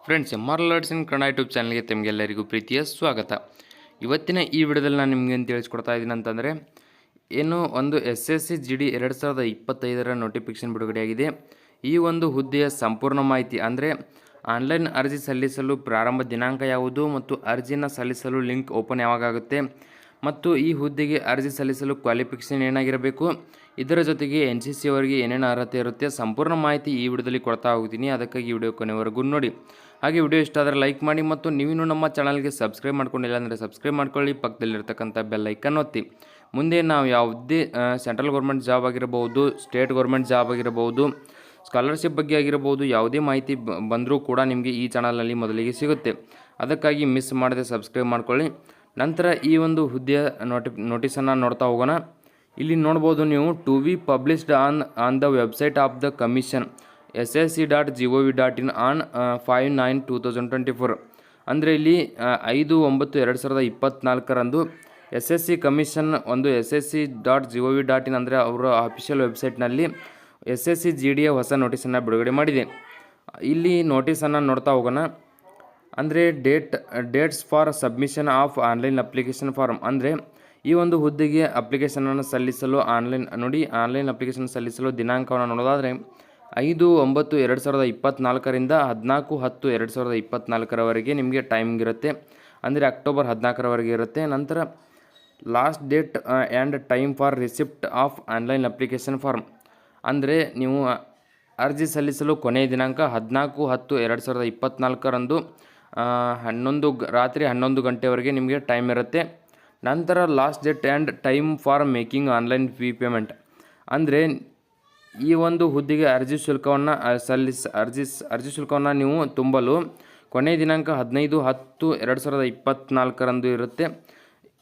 Friends, martial arts ಇನ್ Kannada YouTube ಚಾನಲ್ಗೆ ತಮಗೆಲ್ಲರಿಗೂ ಪ್ರೀತಿಯ ಸ್ವಾಗತ. ಇವತ್ತಿನ ಈ ವಿಡಿಯೋದಲ್ಲಿ ನಾನು ನಿಮಗೆ ಏನು ತಿಳಿಸ್ಕೊಡ್ತಾ ಇದ್ದೀನಿ ಅಂತಂದರೆ, ಏನು ಒಂದು SSC GD 2025 ನೋಟಿಫಿಕೇಷನ್ ಬಿಡುಗಡೆಯಾಗಿದೆ. ಈ ಒಂದು ಹುದ್ದೆಯ ಸಂಪೂರ್ಣ ಮಾಹಿತಿ ಅಂದರೆ ಆನ್ಲೈನ್ ಅರ್ಜಿ ಸಲ್ಲಿಸಲು ಪ್ರಾರಂಭ ದಿನಾಂಕ ಯಾವುದು ಮತ್ತು ಅರ್ಜಿನ ಸಲ್ಲಿಸಲು ಲಿಂಕ್ ಓಪನ್ ಯಾವಾಗುತ್ತೆ ಮತ್ತು ಈ ಹುದ್ದೆಗೆ ಅರ್ಜಿ ಸಲ್ಲಿಸಲು ಕ್ವಾಲಿಫಿಕೇಷನ್ ಏನಾಗಿರಬೇಕು, ಇದರ ಜೊತೆಗೆ NCC ಅವರಿಗೆ ಏನೇನು ಅರ್ಹತೆ ಇರುತ್ತೆ, ಸಂಪೂರ್ಣ ಮಾಹಿತಿ ಈ ವಿಡಿಯೋದಲ್ಲಿ ಕೊಡ್ತಾ ಹೋಗ್ತೀನಿ. ಅದಕ್ಕಾಗಿ ಈ ವಿಡಿಯೋ ಕೊನೆವರೆಗೂ ನೋಡಿ. ಹಾಗೆ ವಿಡಿಯೋ ಇಷ್ಟ ಆದರೆ ಲೈಕ್ ಮಾಡಿ ಮತ್ತು ನೀವಿನ್ನೂ ನಮ್ಮ ಚಾನಲ್ಗೆ ಸಬ್ಸ್ಕ್ರೈಬ್ ಮಾಡ್ಕೊಂಡಿಲ್ಲ ಅಂದರೆ ಸಬ್ಸ್ಕ್ರೈಬ್ ಮಾಡ್ಕೊಳ್ಳಿ, ಪಕ್ಕದಲ್ಲಿರ್ತಕ್ಕಂಥ ಬೆಲ್ ಐಕನ್ ಒತ್ತಿ. ಮುಂದೆ ನಾವು ಯಾವುದೇ ಸೆಂಟ್ರಲ್ ಗೌರ್ಮೆಂಟ್ ಜಾಬ್ ಆಗಿರಬಹುದು, ಸ್ಟೇಟ್ ಗೌರ್ಮೆಂಟ್ ಜಾಬ್ ಆಗಿರಬಹುದು, ಸ್ಕಾಲರ್ಶಿಪ್ ಬಗ್ಗೆ ಆಗಿರಬಹುದು, ಯಾವುದೇ ಮಾಹಿತಿ ಬಂದರೂ ಕೂಡ ನಿಮಗೆ ಈ ಚಾನಲ್ನಲ್ಲಿ ಮೊದಲಿಗೆ ಸಿಗುತ್ತೆ. ಅದಕ್ಕಾಗಿ ಮಿಸ್ ಮಾಡದೆ ಸಬ್ಸ್ಕ್ರೈಬ್ ಮಾಡ್ಕೊಳ್ಳಿ. ನಂತರ ಈ ಒಂದು ಹುದ್ದೆಯ ನೋಟಿಸನ್ನು ನೋಡ್ತಾ ಹೋಗೋಣ. ಇಲ್ಲಿ ನೋಡ್ಬೋದು ನೀವು, to be published on the website of the commission ssc.gov.in on 5/9/2024. ಅಂದರೆ ಇಲ್ಲಿ 5/9/2024 SSC ಕಮಿಷನ್ ಒಂದು ssc.gov.in ಅಂದರೆ ಅವರ ಅಫಿಷಿಯಲ್ ವೆಬ್ಸೈಟ್ನಲ್ಲಿ SSC GDಯ ಹೊಸ ನೋಟಿಸನ್ನು ಬಿಡುಗಡೆ ಮಾಡಿದೆ. ಇಲ್ಲಿ ನೋಟಿಸನ್ನು ನೋಡ್ತಾ ಹೋಗೋಣ. ಅಂದರೆ dates for submission of online application form. ಅಂದರೆ ಈ ಒಂದು ಹುದ್ದೆಗೆ ಅಪ್ಲಿಕೇಶನನ್ನು ಸಲ್ಲಿಸಲು ಆನ್ಲೈನ್ ಅಪ್ಲಿಕೇಶನ್ ಸಲ್ಲಿಸಲು ದಿನಾಂಕವನ್ನು ನೋಡೋದಾದರೆ 5/9/2024 14/10/2024 ನಿಮಗೆ ಟೈಮಿಂಗ್ ಇರುತ್ತೆ. ಅಂದರೆ ಅಕ್ಟೋಬರ್ 14 ಇರುತ್ತೆ. ನಂತರ last date and time for receipt of online application form. ಅಂದರೆ ನೀವು ಅರ್ಜಿ ಸಲ್ಲಿಸಲು ಕೊನೆಯ ದಿನಾಂಕ 14/10/2024 ರಾತ್ರಿ 11 ಗಂಟೆವರೆಗೆ ನಿಮಗೆ ಟೈಮ್ ಇರುತ್ತೆ. ನಂತರ last date and time for making online fee payment. ಅಂದರೆ ಈ ಒಂದು ಹುದ್ದೆಗೆ ಅರ್ಜಿ ಶುಲ್ಕವನ್ನು ಅರ್ಜಿ ಶುಲ್ಕವನ್ನು ನೀವು ತುಂಬಲು ಕೊನೆಯ ದಿನಾಂಕ 15/10/2024 ಇರುತ್ತೆ.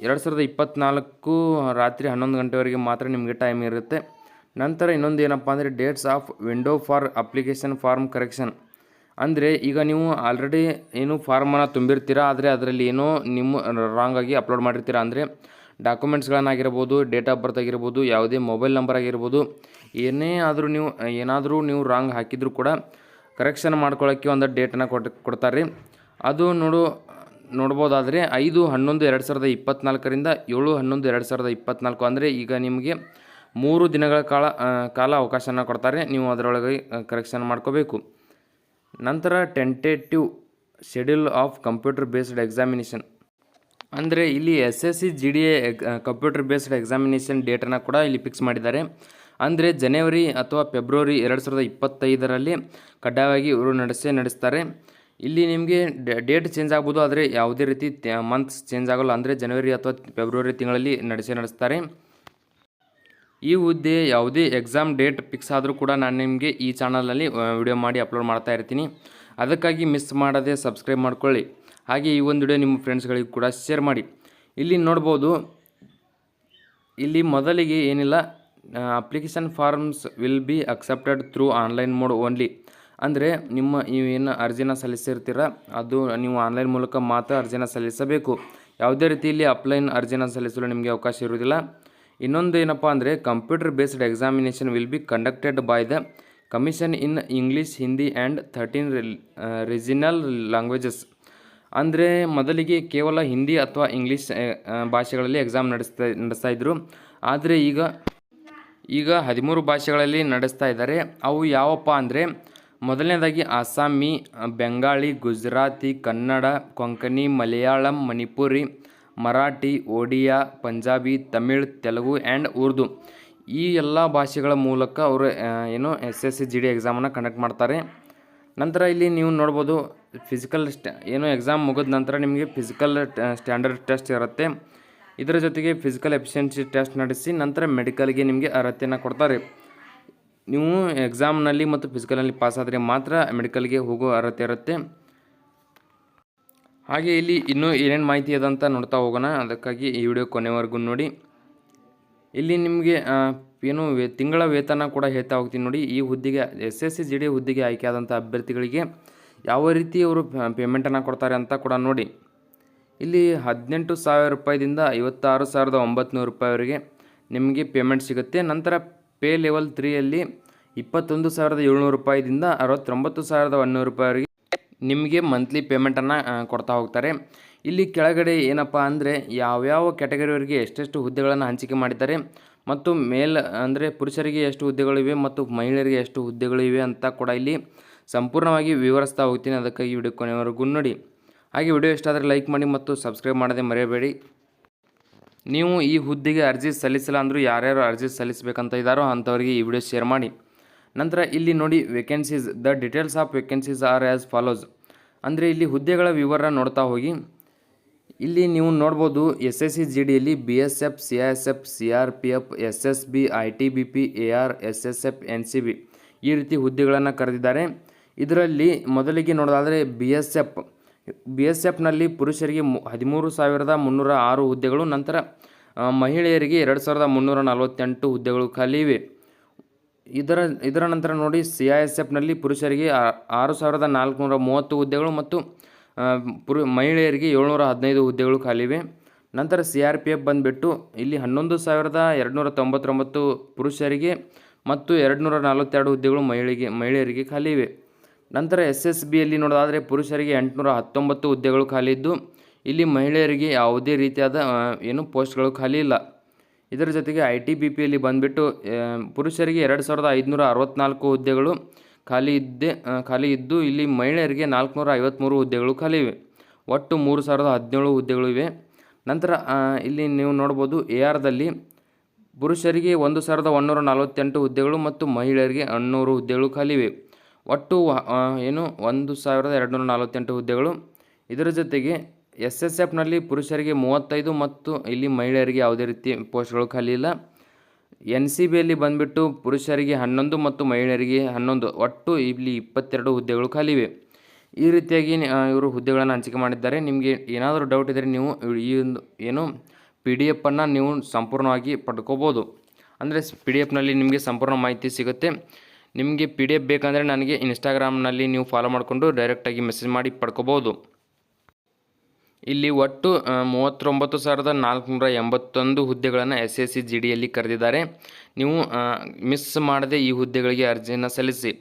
2024 ರಾತ್ರಿ 11 ಗಂಟೆವರೆಗೆ ಮಾತ್ರ ನಿಮಗೆ ಟೈಮ್ ಇರುತ್ತೆ. ನಂತರ ಇನ್ನೊಂದು ಏನಪ್ಪ ಅಂದರೆ dates of window for application form correction. ಅಂದರೆ ಈಗ ನೀವು ಆಲ್ರೆಡಿ ಏನು ಫಾರ್ಮನ್ನು ತುಂಬಿರ್ತೀರ, ಆದರೆ ಅದರಲ್ಲಿ ಏನೋ ನಿಮ್ಮ ರಾಂಗಾಗಿ ಅಪ್ಲೋಡ್ ಮಾಡಿರ್ತೀರ. ಅಂದರೆ ಡಾಕ್ಯುಮೆಂಟ್ಸ್ಗಳನ್ನಾಗಿರ್ಬೋದು, ಡೇಟ್ ಆಫ್ ಬರ್ತ್ ಆಗಿರ್ಬೋದು, ಯಾವುದೇ ಮೊಬೈಲ್ ನಂಬರ್ ಆಗಿರ್ಬೋದು, ಏನಾದರೂ ನೀವು ರಾಂಗ್ ಹಾಕಿದರೂ ಕೂಡ ಕರೆಕ್ಷನ್ ಮಾಡ್ಕೊಳ್ಳೋಕ್ಕೆ ಒಂದು ಡೇಟನ್ನು ಕೊಡ್ತಾರೆ. ಅದು ನೋಡ್ಬೋದಾದರೆ 5/11/2024 7/11/2024. ಅಂದರೆ ಈಗ ನಿಮಗೆ 3 ದಿನಗಳ ಕಾಲ ಅವಕಾಶನ ಕೊಡ್ತಾರೆ. ನೀವು ಅದರೊಳಗೆ ಕರೆಕ್ಷನ್ ಮಾಡ್ಕೋಬೇಕು. ನಂತರ tentative schedule of computer based examination. ಅಂದರೆ ಇಲ್ಲಿ SSC GDA computer based examination ಡೇಟನ್ನು ಕೂಡ ಇಲ್ಲಿ ಫಿಕ್ಸ್ ಮಾಡಿದ್ದಾರೆ. ಅಂದರೆ ಜನವರಿ ಅಥವಾ ಫೆಬ್ರವರಿ 2025 ಕಡ್ಡಾಯವಾಗಿ ಇವರು ನಡೆಸ್ತಾರೆ. ಇಲ್ಲಿ ನಿಮಗೆ ಡೇಟ್ ಚೇಂಜ್ ಆಗ್ಬೋದು, ಆದರೆ ಯಾವುದೇ ರೀತಿ ಮಂತ್ಸ್ ಚೇಂಜ್ ಆಗೋಲ್ಲ. ಅಂದರೆ ಜನವರಿ ಅಥವಾ ಫೆಬ್ರವರಿ ತಿಂಗಳಲ್ಲಿ ನಡೆಸ್ತಾರೆ. ಈ ಹುದ್ದೆ ಯಾವುದೇ ಎಕ್ಸಾಮ್ ಡೇಟ್ ಫಿಕ್ಸ್ ಆದರೂ ಕೂಡ ನಾನು ನಿಮಗೆ ಈ ಚಾನಲ್ನಲ್ಲಿ ವಿಡಿಯೋ ಮಾಡಿ ಅಪ್ಲೋಡ್ ಮಾಡ್ತಾ ಇರ್ತೀನಿ. ಅದಕ್ಕಾಗಿ ಮಿಸ್ ಮಾಡದೆ ಸಬ್ಸ್ಕ್ರೈಬ್ ಮಾಡ್ಕೊಳ್ಳಿ. ಹಾಗೆ ಈ ಒಂದು ವಿಡಿಯೋ ನಿಮ್ಮ ಫ್ರೆಂಡ್ಸ್ಗಳಿಗೂ ಕೂಡ ಶೇರ್ ಮಾಡಿ. ಇಲ್ಲಿ ನೋಡ್ಬೋದು, ಇಲ್ಲಿ ಮೊದಲಿಗೆ ಏನಿಲ್ಲ, application forms will be accepted through online mode only. ಅಂದರೆ ಏನು ಅರ್ಜಿನ ಸಲ್ಲಿಸಿರ್ತೀರ ಅದು ನೀವು ಆನ್ಲೈನ್ ಮೂಲಕ ಮಾತ್ರ ಅರ್ಜಿನ ಸಲ್ಲಿಸಬೇಕು. ಯಾವುದೇ ರೀತಿಯಲ್ಲಿ ಆಫ್ಲೈನ್ ಅರ್ಜಿನ ಸಲ್ಲಿಸಲು ನಿಮಗೆ ಅವಕಾಶ ಇರುವುದಿಲ್ಲ. ಇನ್ನೊಂದು ಏನಪ್ಪ ಅಂದರೆ computer based examination will be conducted by the commission in English, Hindi and 13 regional languages. ಅಂದರೆ ಮೊದಲಿಗೆ ಕೇವಲ ಹಿಂದಿ ಅಥವಾ ಇಂಗ್ಲೀಷ್ ಭಾಷೆಗಳಲ್ಲಿ ಎಕ್ಸಾಮ್ ನಡೆಸ್ತಾ ಇದ್ದರು. ಆದರೆ ಈಗ 13 ಭಾಷೆಗಳಲ್ಲಿ ನಡೆಸ್ತಾ ಇದ್ದಾರೆ. ಅವು ಯಾವಪ್ಪ ಅಂದರೆ, ಮೊದಲನೇದಾಗಿ ಅಸ್ಸಾಮಿ, ಬೆಂಗಾಳಿ, ಗುಜರಾತಿ, ಕನ್ನಡ, ಕೊಂಕಣಿ, ಮಲಯಾಳಂ, ಮಣಿಪುರಿ, ಮರಾಠಿ, ಒಡಿಯಾ, ಪಂಜಾಬಿ, ತಮಿಳ್, ತೆಲುಗು ಆ್ಯಂಡ್ ಉರ್ದು. ಈ ಎಲ್ಲ ಭಾಷೆಗಳ ಮೂಲಕ ಅವರು SSC GD ಎಕ್ಸಾಮನ್ನು ಕಂಡಕ್ಟ್ ಮಾಡ್ತಾರೆ. ನಂತರ ಇಲ್ಲಿ ನೀವು ನೋಡ್ಬೋದು, ಫಿಸಿಕಲ್ ಎಕ್ಸಾಮ್ ಮುಗಿದ ನಂತರ ನಿಮಗೆ ಫಿಸಿಕಲ್ ಸ್ಟ್ಯಾಂಡರ್ಡ್ ಟೆಸ್ಟ್ ಇರುತ್ತೆ. ಇದರ ಜೊತೆಗೆ ಫಿಸಿಕಲ್ ಎಫಿಷಿಯನ್ಸಿ ಟೆಸ್ಟ್ ನಡೆಸಿ ನಂತರ ಮೆಡಿಕಲ್ಗೆ ನಿಮಗೆ ಅರ್ಹತೆಯನ್ನು ಕೊಡ್ತಾರೆ. ನೀವು ಎಕ್ಸಾಮ್ನಲ್ಲಿ ಮತ್ತು ಫಿಸಿಕಲ್ನಲ್ಲಿ ಪಾಸ್ ಆದರೆ ಮಾತ್ರ ಮೆಡಿಕಲ್ಗೆ ಹೋಗೋ ಅರ್ಹತೆ ಇರುತ್ತೆ. ಹಾಗೆ ಇಲ್ಲಿ ಇನ್ನೂ ಏನೇನು ಮಾಹಿತಿ ಅದಂತ ನೋಡ್ತಾ ಹೋಗೋಣ. ಅದಕ್ಕಾಗಿ ಈ ವಿಡಿಯೋ ಕೊನೆವರೆಗೂ ನೋಡಿ. ಇಲ್ಲಿ ನಿಮಗೆ ತಿಂಗಳ ವೇತನ ಕೂಡ ಹೇಳ್ತಾ ಹೋಗ್ತೀನಿ ನೋಡಿ. ಈ ಹುದ್ದೆಗೆ SSC GD ಹುದ್ದೆಗೆ ಆಯ್ಕೆಯಾದಂಥ ಅಭ್ಯರ್ಥಿಗಳಿಗೆ ಯಾವ ರೀತಿ ಅವರು ಪೇಮೆಂಟನ್ನು ಕೊಡ್ತಾರೆ ಅಂತ ಕೂಡ ನೋಡಿ. ಇಲ್ಲಿ 18,000 ರೂಪಾಯಿದಿಂದ 56,900 ರೂಪಾಯಿವರೆಗೆ ನಿಮಗೆ ಪೇಮೆಂಟ್ ಸಿಗುತ್ತೆ. ನಂತರ ಪೇ ಲೆವೆಲ್ 3ಯಲ್ಲಿ 21,700 ರೂಪಾಯಿದಿಂದ 69,100 ರೂಪಾಯಿವರೆಗೆ ನಿಮಗೆ ಮಂತ್ಲಿ ಪೇಮೆಂಟನ್ನು ಕೊಡ್ತಾ ಹೋಗ್ತಾರೆ. ಇಲ್ಲಿ ಕೆಳಗಡೆ ಏನಪ್ಪ ಅಂದರೆ ಯಾವ್ಯಾವ ಕ್ಯಾಟಗರಿಯವರಿಗೆ ಎಷ್ಟೆಷ್ಟು ಹುದ್ದೆಗಳನ್ನು ಹಂಚಿಕೆ ಮಾಡಿದ್ದಾರೆ ಮತ್ತು ಅಂದರೆ ಪುರುಷರಿಗೆ ಎಷ್ಟು ಹುದ್ದೆಗಳಿವೆ ಮತ್ತು ಮಹಿಳೆಯರಿಗೆ ಎಷ್ಟು ಹುದ್ದೆಗಳಿವೆ ಅಂತ ಕೂಡ ಇಲ್ಲಿ ಸಂಪೂರ್ಣವಾಗಿ ವಿವರಿಸ್ತಾ ಹೋಗ್ತೀನಿ. ಅದಕ್ಕಾಗಿ ವಿಡಿಯೋ ಕೊನೆವರೆಗೂ ನೋಡಿ. ಹಾಗೆ ವಿಡಿಯೋ ಇಷ್ಟ ಆದರೆ ಲೈಕ್ ಮಾಡಿ ಮತ್ತು ಸಬ್ಸ್ಕ್ರೈಬ್ ಮಾಡದೆ ಮರೆಯಬೇಡಿ. ನೀವು ಈ ಹುದ್ದೆಗೆ ಅರ್ಜಿ ಸಲ್ಲಿಸಿಲ್ಲ ಅಂದರೂ ಯಾರ್ಯಾರು ಅರ್ಜಿ ಸಲ್ಲಿಸಬೇಕಂತ ಇದ್ದಾರೋ ಅಂಥವರಿಗೆ ಈ ವಿಡಿಯೋ ಶೇರ್ ಮಾಡಿ. ನಂತರ ಇಲ್ಲಿ ನೋಡಿ vacancies, the details of vacancies are as follows. ಅಂದರೆ ಇಲ್ಲಿ ಹುದ್ದೆಗಳ ವಿವರ ನೋಡ್ತಾ ಹೋಗಿ. ಇಲ್ಲಿ ನೀವು ನೋಡ್ಬೋದು SSC GDಯಲ್ಲಿ BSF, CISF, CRPF, SSB, ITBP, AR, SSF, NCB ಈ ರೀತಿ ಹುದ್ದೆಗಳನ್ನು ಕರೆದಿದ್ದಾರೆ. ಇದರಲ್ಲಿ ಮೊದಲಿಗೆ ನೋಡೋದಾದರೆ BSFನಲ್ಲಿ ಪುರುಷರಿಗೆ 13,306 ಹುದ್ದೆಗಳು, ನಂತರ ಮಹಿಳೆಯರಿಗೆ 2,348 ಹುದ್ದೆಗಳು ಖಾಲಿ ಇವೆ. ಇದರ ನಂತರ ನೋಡಿ CISFನಲ್ಲಿ ಪುರುಷರಿಗೆ 6,430 ಹುದ್ದೆಗಳು ಮತ್ತು ಮಹಿಳೆಯರಿಗೆ 715 ಹುದ್ದೆಗಳು ಖಾಲಿವೆ. ನಂತರ CRPF ಬಂದುಬಿಟ್ಟು ಇಲ್ಲಿ 11,299 ಪುರುಷರಿಗೆ ಮತ್ತು 242 ಹುದ್ದೆಗಳು ಮಹಿಳೆಯರಿಗೆ ಖಾಲಿ ಇವೆ. ನಂತರ SSBಯಲ್ಲಿ ನೋಡೋದಾದರೆ ಪುರುಷರಿಗೆ 819 ಹುದ್ದೆಗಳು ಖಾಲಿ ಇದ್ದು ಇಲ್ಲಿ ಮಹಿಳೆಯರಿಗೆ ಯಾವುದೇ ರೀತಿಯಾದ ಪೋಸ್ಟ್ಗಳು ಖಾಲಿ ಇಲ್ಲ. ಇದರ ಜೊತೆಗೆ ITBPಯಲ್ಲಿ ಬಂದುಬಿಟ್ಟು ಪುರುಷರಿಗೆ 2,564 ಹುದ್ದೆಗಳು ಖಾಲಿ ಇದ್ದು ಇಲ್ಲಿ ಮಹಿಳೆಯರಿಗೆ 453 ಹುದ್ದೆಗಳು ಖಾಲಿ ಇವೆ. ಒಟ್ಟು 3,017 ಹುದ್ದೆಗಳು ಇವೆ. ನಂತರ ಇಲ್ಲಿ ನೀವು ನೋಡ್ಬೋದು ARದಲ್ಲಿ ಪುರುಷರಿಗೆ 1,148 ಹುದ್ದೆಗಳು ಮತ್ತು ಮಹಿಳೆಯರಿಗೆ 800 ಹುದ್ದೆಗಳು ಖಾಲಿ ಇವೆ. ಒಟ್ಟು 1,248 ಹುದ್ದೆಗಳು. ಇದರ ಜೊತೆಗೆ SSFನಲ್ಲಿ ಪುರುಷರಿಗೆ 35 ಮತ್ತು ಇಲ್ಲಿ ಮಹಿಳೆಯರಿಗೆ ಯಾವುದೇ ರೀತಿ ಪೋಸ್ಟ್ಗಳು ಖಾಲಿ ಇಲ್ಲ. NCBಯಲ್ಲಿ ಬಂದುಬಿಟ್ಟು ಪುರುಷರಿಗೆ 11 ಮತ್ತು ಮಹಿಳೆಯರಿಗೆ 11, ಒಟ್ಟು ಇಲ್ಲಿ 22 ಹುದ್ದೆಗಳು ಖಾಲಿ ಇವೆ. ಈ ರೀತಿಯಾಗಿ ಇವರು ಹುದ್ದೆಗಳನ್ನು ಹಂಚಿಕೆ ಮಾಡಿದ್ದಾರೆ. ನಿಮಗೆ ಏನಾದರೂ ಡೌಟ್ ಇದ್ದರೆ ನೀವು ಈ ಒಂದು PDF ಅನ್ನು ನೀವು ಸಂಪೂರ್ಣವಾಗಿ ಪಡ್ಕೋಬೋದು. ಅಂದರೆ PDF ನಲ್ಲಿ ನಿಮಗೆ ಸಂಪೂರ್ಣ ಮಾಹಿತಿ ಸಿಗುತ್ತೆ. ನಿಮಗೆ PDF ಬೇಕಂದರೆ ನನಗೆ ಇನ್ಸ್ಟಾಗ್ರಾಮ್ನಲ್ಲಿ ನೀವು ಫಾಲೋ ಮಾಡಿಕೊಂಡು ಡೈರೆಕ್ಟಾಗಿ ಮೆಸೇಜ್ ಮಾಡಿ ಪಡ್ಕೋಬೋದು. ಇಲ್ಲಿ ಒಟ್ಟು 39,481 ಹುದ್ದೆಗಳನ್ನು SSC GDಯಲ್ಲಿ ಕರೆದಿದ್ದಾರೆ. ನೀವು ಮಿಸ್ ಮಾಡದೆ ಈ ಹುದ್ದೆಗಳಿಗೆ ಅರ್ಜಿಯನ್ನು ಸಲ್ಲಿಸಿ.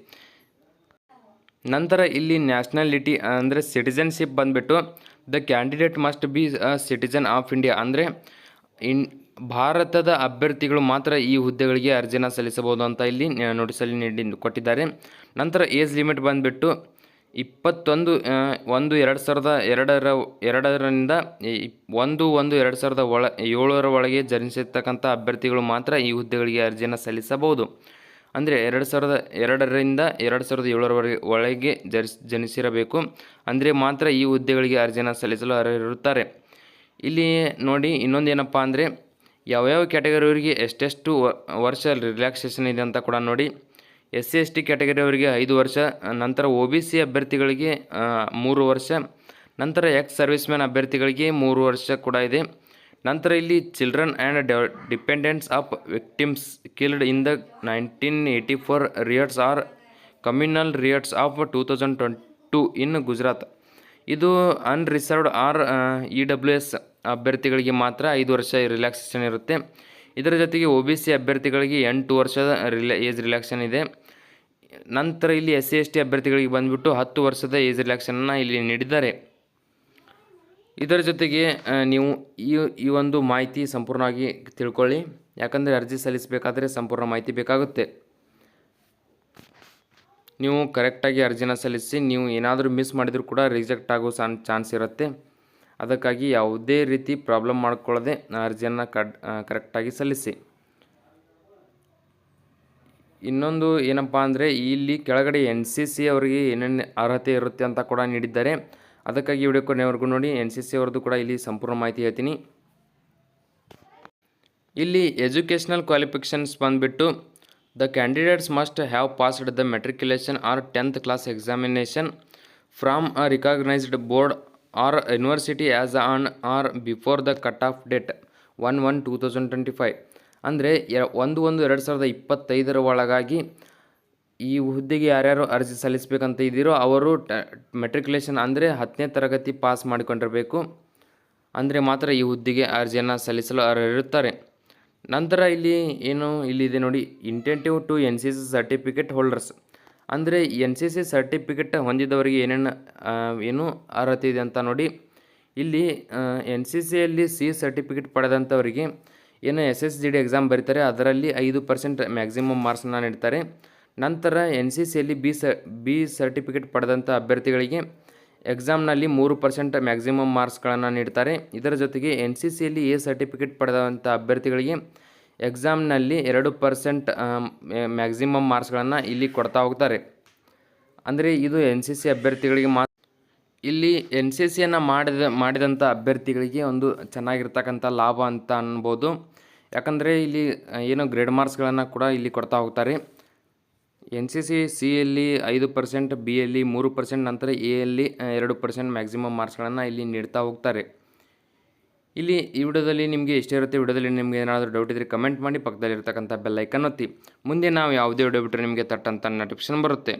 ನಂತರ ಇಲ್ಲಿ ನ್ಯಾಷನಾಲಿಟಿ ಅಂದರೆ ಸಿಟಿಜನ್ಶಿಪ್ ಬಂದುಬಿಟ್ಟು the candidate must be a citizen of India. ಅಂದರೆ ಭಾರತದ ಅಭ್ಯರ್ಥಿಗಳು ಮಾತ್ರ ಈ ಹುದ್ದೆಗಳಿಗೆ ಅರ್ಜಿಯನ್ನು ಸಲ್ಲಿಸಬಹುದು ಅಂತ ಇಲ್ಲಿ ನೋಟಿಸಲ್ಲಿ ಕೊಟ್ಟಿದ್ದಾರೆ. ನಂತರ ಏಜ್ ಲಿಮಿಟ್ ಬಂದುಬಿಟ್ಟು 21/1/2002ರಿಂದ 1/1/2007 ಒಳಗೆ ಜನಿಸಿರ್ತಕ್ಕಂಥ ಅಭ್ಯರ್ಥಿಗಳು ಮಾತ್ರ ಈ ಹುದ್ದೆಗಳಿಗೆ ಅರ್ಜಿಯನ್ನು ಸಲ್ಲಿಸಬಹುದು. ಅಂದರೆ 2002ರಿಂದ 2007 ಒಳಗೆ ಜನಿಸಿರಬೇಕು. ಅಂದರೆ ಮಾತ್ರ ಈ ಹುದ್ದೆಗಳಿಗೆ ಅರ್ಜಿಯನ್ನು ಸಲ್ಲಿಸಲು ಅರ್ಹರಿರುತ್ತಾರೆ. ಇಲ್ಲಿ ನೋಡಿ ಇನ್ನೊಂದು ಏನಪ್ಪ ಅಂದರೆ ಯಾವ್ಯಾವ ಕ್ಯಾಟಗರಿಯವರಿಗೆ ಎಷ್ಟೆಷ್ಟು ವರ್ಷ ರಿಲ್ಯಾಕ್ಸೇಷನ್ ಇದೆ ಅಂತ ಕೂಡ ನೋಡಿ. SC/ST ಕ್ಯಾಟಗರಿಯವರಿಗೆ 5 ವರ್ಷ, ನಂತರ OBC ಅಭ್ಯರ್ಥಿಗಳಿಗೆ 3 ವರ್ಷ, ನಂತರ ಎಕ್ಸ್ ಸರ್ವಿಸ್ಮ್ಯಾನ್ ಅಭ್ಯರ್ಥಿಗಳಿಗೆ 3 ವರ್ಷ ಕೂಡ ಇದೆ. ನಂತರ ಇಲ್ಲಿ children and dependents of victims killed in the 1984 riots or communal riots of 2022 in Gujarat. ಇದು ಅನ್ರಿಸರ್ವ್ಡ್ EWS ಅಭ್ಯರ್ಥಿಗಳಿಗೆ ಮಾತ್ರ 5 ವರ್ಷ ರಿಲ್ಯಾಕ್ಸೇಷನ್ ಇರುತ್ತೆ. ಇದರ ಜೊತೆಗೆ OBC ಅಭ್ಯರ್ಥಿಗಳಿಗೆ 8 ವರ್ಷದ ಏಜ್ ರಿಲ್ಯಾಕ್ಸೇಷನ್ ಇದೆ. ನಂತರ ಇಲ್ಲಿ SC/ST ಅಭ್ಯರ್ಥಿಗಳಿಗೆ ಬಂದುಬಿಟ್ಟು 10 ವರ್ಷದ ಏಜ್ ರಿಲ್ಯಾಕ್ಸೇಷನನ್ನು ಇಲ್ಲಿ ನೀಡಿದ್ದಾರೆ. ಇದರ ಜೊತೆಗೆ ನೀವು ಈ ಒಂದು ಮಾಹಿತಿ ಸಂಪೂರ್ಣವಾಗಿ ತಿಳ್ಕೊಳ್ಳಿ. ಯಾಕಂದರೆ ಅರ್ಜಿ ಸಲ್ಲಿಸಬೇಕಾದ್ರೆ ಸಂಪೂರ್ಣ ಮಾಹಿತಿ ಬೇಕಾಗುತ್ತೆ. ನೀವು ಕರೆಕ್ಟಾಗಿ ಅರ್ಜಿನ ಸಲ್ಲಿಸಿ. ನೀವು ಏನಾದರೂ ಮಿಸ್ ಮಾಡಿದರೂ ಕೂಡ ರಿಜೆಕ್ಟ್ ಆಗೋ ಚಾನ್ಸ್ ಇರುತ್ತೆ. ಅದಕ್ಕಾಗಿ ಯಾವುದೇ ರೀತಿ ಪ್ರಾಬ್ಲಮ್ ಮಾಡ್ಕೊಳ್ಳದೆ ಅರ್ಜಿಯನ್ನು ಕರೆಕ್ಟಾಗಿ ಸಲ್ಲಿಸಿ. ಇನ್ನೊಂದು ಏನಪ್ಪ ಅಂದರೆ ಇಲ್ಲಿ ಕೆಳಗಡೆ NCC ಅವರಿಗೆ ಏನೇನು ಅರ್ಹತೆ ಇರುತ್ತೆ ಅಂತ ಕೂಡ ನೀಡಿದ್ದಾರೆ. ಅದಕ್ಕಾಗಿ ವಿಡಿಯೋ ಕೊನೆವರೆಗೂ ನೋಡಿ. NCC ಅವ್ರದ್ದು ಕೂಡ ಇಲ್ಲಿ ಸಂಪೂರ್ಣ ಮಾಹಿತಿ ಹೇಳ್ತೀನಿ. ಇಲ್ಲಿ ಎಜುಕೇಷನಲ್ ಕ್ವಾಲಿಫಿಕೇಷನ್ಸ್ ಬಂದುಬಿಟ್ಟು the candidates must have passed the matriculation or 10th class examination from a recognised board or university as on or before the cut off date 1/1/2025. ಅಂದರೆ 1/1/2025 ಒಳಗಾಗಿ ಈ ಹುದ್ದೆಗೆ ಯಾರ್ಯಾರು ಅರ್ಜಿ ಸಲ್ಲಿಸಬೇಕಂತ ಇದ್ದೀರೋ ಅವರು ಮೆಟ್ರಿಕ್ಯುಲೇಷನ್ ಅಂದರೆ 10ನೇ ತರಗತಿ ಪಾಸ್ ಮಾಡಿಕೊಂಡಿರಬೇಕು. ಅಂದರೆ ಮಾತ್ರ ಈ ಹುದ್ದೆಗೆ ಅರ್ಜಿಯನ್ನು ಸಲ್ಲಿಸಲು ಅರ್ಹರಿರುತ್ತಾರೆ. ನಂತರ ಇಲ್ಲಿದೆ ನೋಡಿ, ಇಂಟೆಂಟಿವ್ ಟು NCC ಸರ್ಟಿಫಿಕೇಟ್ ಹೋಲ್ಡರ್ಸ್. ಅಂದರೆ ಎನ್ ಸಿ ಸಿ ಸರ್ಟಿಫಿಕೇಟ್ ಹೊಂದಿದವರಿಗೆ ಏನು ಅರ್ಹತೆ ಇದೆ ಅಂತ ನೋಡಿ. ಇಲ್ಲಿ ಎನ್ ಸಿ ಸಿಯಲ್ಲಿ ಸಿ ಸರ್ಟಿಫಿಕೇಟ್ ಪಡೆದಂಥವರಿಗೆ ಏನು SSGD ಎಕ್ಸಾಮ್ ಬರೀತಾರೆ ಅದರಲ್ಲಿ 5% ಮ್ಯಾಕ್ಸಿಮಮ್ ಮಾರ್ಕ್ಸನ್ನ ನೀಡ್ತಾರೆ. ನಂತರ ಎನ್ ಸಿ ಸಿಯಲ್ಲಿ ಬಿ ಸರ್ಟಿಫಿಕೇಟ್ ಪಡೆದಂಥ ಅಭ್ಯರ್ಥಿಗಳಿಗೆ ಎಕ್ಸಾಮ್ನಲ್ಲಿ 3% ಮ್ಯಾಕ್ಸಿಮಮ್ ಮಾರ್ಕ್ಸ್ಗಳನ್ನು ನೀಡ್ತಾರೆ. ಇದರ ಜೊತೆಗೆ ಎನ್ ಸಿ ಸಿಯಲ್ಲಿ ಎ ಸರ್ಟಿಫಿಕೇಟ್ ಪಡೆದಂಥ ಅಭ್ಯರ್ಥಿಗಳಿಗೆ ಎಕ್ಸಾಮ್ನಲ್ಲಿ 2% ಮ್ಯಾಕ್ಸಿಮಮ್ ಮಾರ್ಕ್ಸ್ಗಳನ್ನು ಇಲ್ಲಿ ಕೊಡ್ತಾ ಹೋಗ್ತಾರೆ. ಅಂದರೆ ಇದು ಎನ್ ಸಿ ಸಿ ಅಭ್ಯರ್ಥಿಗಳಿಗೆ ಇಲ್ಲಿ ಎನ್ ಸಿ ಸಿಯನ್ನು ಮಾಡಿದಂಥ ಅಭ್ಯರ್ಥಿಗಳಿಗೆ ಒಂದು ಚೆನ್ನಾಗಿರ್ತಕ್ಕಂಥ ಲಾಭ ಅಂತ ಅನ್ಬೋದು. ಯಾಕಂದರೆ ಇಲ್ಲಿ ಏನು ಗ್ರೇಡ್ ಮಾರ್ಕ್ಸ್ಗಳನ್ನು ಕೂಡ ಇಲ್ಲಿ ಕೊಡ್ತಾ ಹೋಗ್ತಾರೆ. ಎನ್ ಸಿ ಸಿಯಲ್ಲಿ 5%, ಬಿ ಯಲ್ಲಿ 3%, ನಂತರ ಎ ಯಲ್ಲಿ 2% ಮ್ಯಾಕ್ಸಿಮಮ್ ಮಾರ್ಕ್ಸ್ಗಳನ್ನು ಇಲ್ಲಿ ನೀಡ್ತಾ ಹೋಗ್ತಾರೆ. ಇಲ್ಲಿ ಈ ವಿಡಿಯೋದಲ್ಲಿ ನಿಮಗೆ ಇಷ್ಟ ಇರುತ್ತೆ. ವಿಡಿಯೋದಲ್ಲಿ ನಿಮಗೆ ಏನಾದರೂ ಡೌಟ್ ಇದ್ದರೆ ಕಮೆಂಟ್ ಮಾಡಿ, ಪಕ್ಕದಲ್ಲಿರ್ತಕ್ಕಂಥ ಬೆಲ್ ಐಕನ್ ಒತ್ತಿ. ಮುಂದೆ ನಾವು ಯಾವುದೇ ವಿಡಿಯೋ ಬಿಟ್ಟರೆ ನಿಮಗೆ ತಟ್ಟಂತ ನೋಟಿಫಿಕೇಶನ್ ಬರುತ್ತೆ.